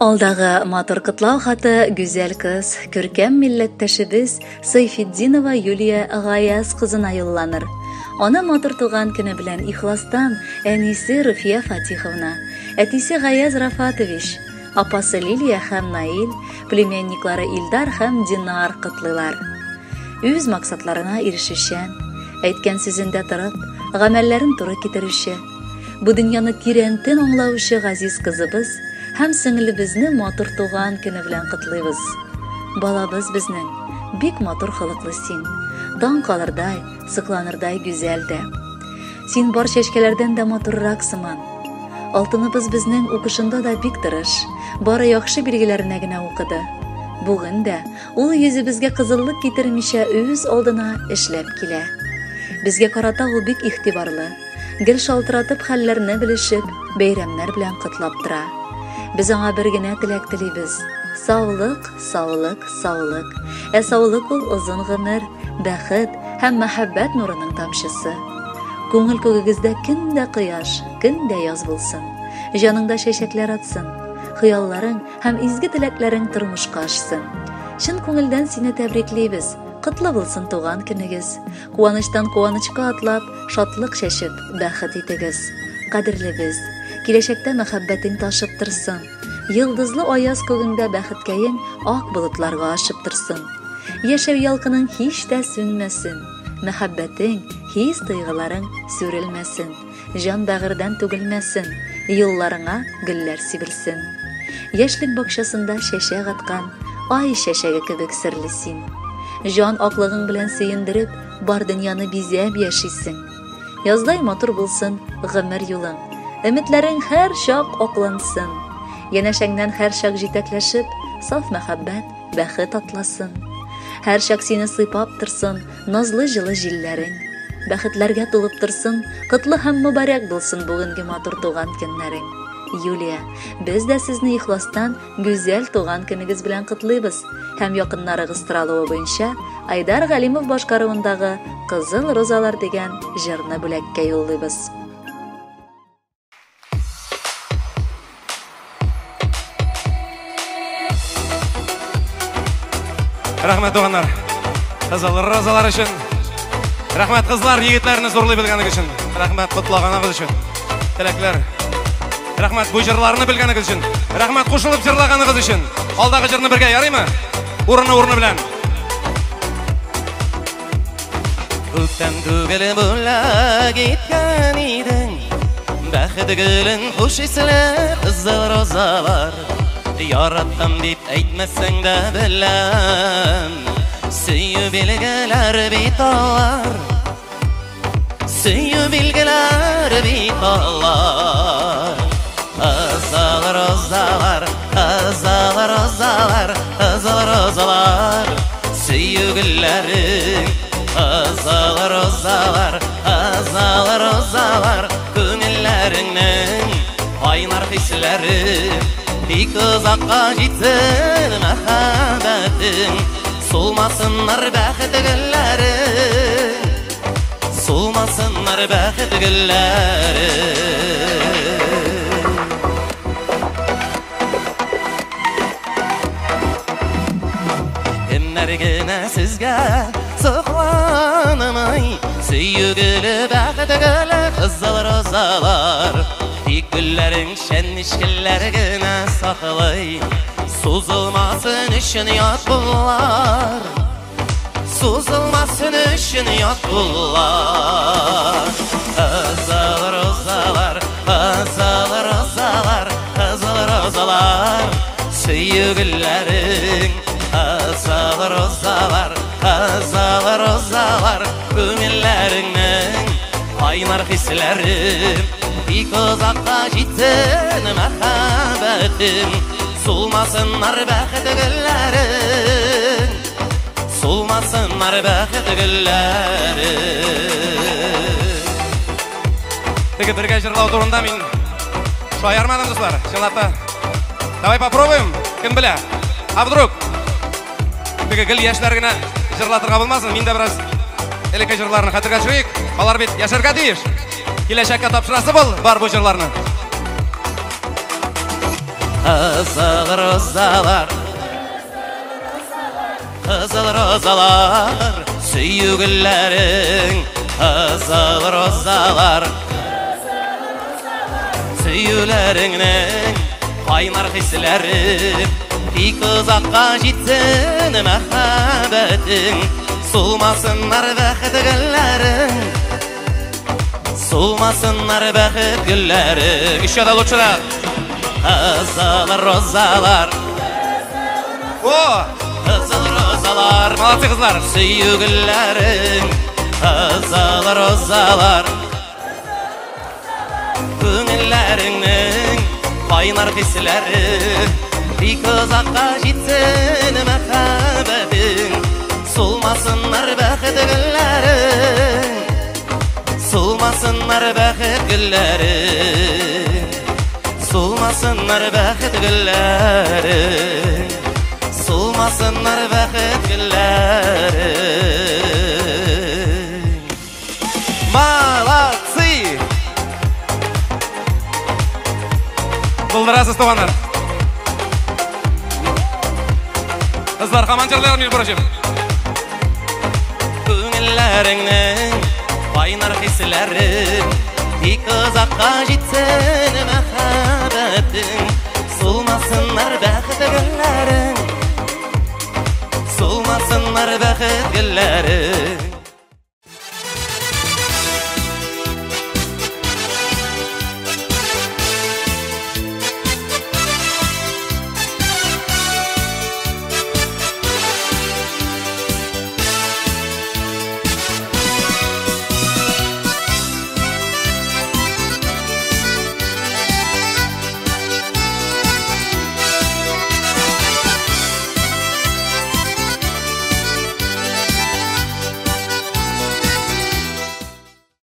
Алдағы матур кытлау хаты güzel кыз, көркем милләттәшебез Сайфетдинова Юлия Гаяз кызына юлланыр. Аны матур туган көне белән ихластан әнисе Руфия Фатиховна, әтисе Гаяз Рафатович, апасы Лилия һәм Наил, племянниклары Илдар һәм Динар кытлыйлар. Үз максатларына ирешүчән, әйткән сүзендә торып, гамәлләрен туры китерүче, бу дөньяны тирәнтен аңлаучы газиз кызыбыз һәм сеңлебезне матур туган көне белән кытлыйбыз. Балабыз безнең бик матур хылыклы син, дан калырдай, сыкланырдай güzel дә. Син бар чәчкәләрдән дә матуррак сыман. Алтыныбыз безнең укышында да бик тырыш, бары яхшы билгеләренә генә укыды. Бүген дә ул йөзебезгә кызыллык китермичә үз алдына эшләп килә. Безгә карата ул бик игътибарлы, гел шалтыратып хәлләрне белешеп, бәйрәмнәр белән кытлап тора. Biz аңа бер генә теләк телибез. Саулык, саулык, саулык. Саулык ул озын гомер, бәхет һәм мәхәббәт нурының тамчысы. Күңел күгегездә көндә кояш, көндә яз булсын. Җаныңда чәчәкләр атсын. Хыялларың һәм изге теләкләрең тормышка ашсын. Чын күңелдән сине тәбриклибез. Кытлы булсын туган көнегез. Куаныштан куанычка атлап, шатлык чәчеп, бәхет итегез. Кадерлебез, киләчәктә мәхәббәтең ташып торсын. Йылдызлы аяз күгендә бәхеткәең ак болытларга ашып торсын. Яшәү ялкының һич тә сүнмәсен. Мәхәббәтең, хис тойгыларың сүрелмәсен. Җан бәгырьдән түгелмәсен. Юлларыңа гөлләр сибелсен. Яшьлек бакчасында чәчәк аткан ай чәчәге кебек серле син. Җан аклыгың белән сөендереп, бар дөньяны бизәп яшисең. Яздай матур булсын гомер юлың. Өметләрең һәр чак аклансын. Янәшәңнән һәр чак җитәкләшеп, саф мәхәббәт, бәхет атласын. Һәр чак сине сыйпап торсын, назлы җылы җилләрең. Бәхетләргә тулып торсын, кытлы һәм мөбарәк булсын бүгенге матур туган көннәрең. Юлия, без дә сезне ихластан güzel туган көнегез белән кытлыйбыз. Һәм якыннарыгыз тыралуы буенча Айдар Галимов башкаруындагы Кызыл розалар дигән җырны бүләккә юллыйбыз. Рәхмәт туганнар. Кызыл розалар өчен. Рәхмәт кызлар, егетләрне зурлый белгәнегез өчен. Рәхмәт кутлаганыгыз өчен. Теләкләр. Рәхмәт бу җырларны белгәнегез өчен. Рәхмәт кушылып җырлаганыгыз өчен. Алдагы җырны бергә ярыймы? Урыны белән. Күктән түгел була киткән идең. Бәхет гөлен хуш исле кызыл розалар. Яраттым дип әйтмәсәң дә беләм. Сөю билгеләр бит алар. Сөю билгеләр бит алар. Кызыл розалар, кызыл розалар, кызыл розалар. Сөю гөлләрең, кызыл розалар, кызыл розалар. Күңелләреңнең кайнар хисләре. Бик узакка җитсен мәхәббәтең, сулмасыннар бәхет гөлләре, сулмасыннар бәхет гөлләре. Кемнәр генә сезгә сокланмый, сөю гөле бәхет гөле кызыл розалар. Тик гөлләрең шәннишкелләр генә саклый, сузылмасын өчен ят буллар, сузылмасын өчен ят буллар. Кызыл розалар, кызыл розалар, кызыл розалар. Сөю гөлләрең, кызыл розалар, кызыл розалар. Күңелләреңнең кайнар хисләре. Бик узакка җитсен мәхәббәтең, сулмасыннар бәхет гөлләрең, сулмасыннар бәхет гөлләрең. Теге бергә җырлау турында мин шаярмадым, дуслар. Чынлап та. Давай попробуем. Кем белә? А вдруг? Теге гел яшьләр генә җырлатырга булмасын. Мин дә бераз элекке җырларны хәтергә төшерик. Алар бит яшәргә тиеш. Киләчәккә тапшырасы бол бар бу җырларны. Kızıl rozalar, kızıl rozalar, süyügüllerin. Kızıl rozalar, süyülerinin kaynar hislerin. Bir kızakka jitsin mehabetin, solmasınlar bəxit güllerin, solmasınlar bəxit güllerin. İşte de lütfen. Kızıl rozalar, kızıl rozalar, молодцы kızlar. Süyügüllerin, kızıl rozalar, köngüllerinin kaynar hisleri. Bir kızakka jitsin mehabetin, solmasınlar bəxit güllerin, solmasınlar bəxit güllerin, solmasınlar bəxit güllerin, solmasınlar bəxit güllerin. Молодцы! Buldurasız tuğanlar. Kızlar kamançalılar mı buracım? Köngüllerinin kaynar hislerin. Bir kızakka jitsin mehabetin, solmasınlar bəxit güllerin, solmasınlar bəxit güllerin.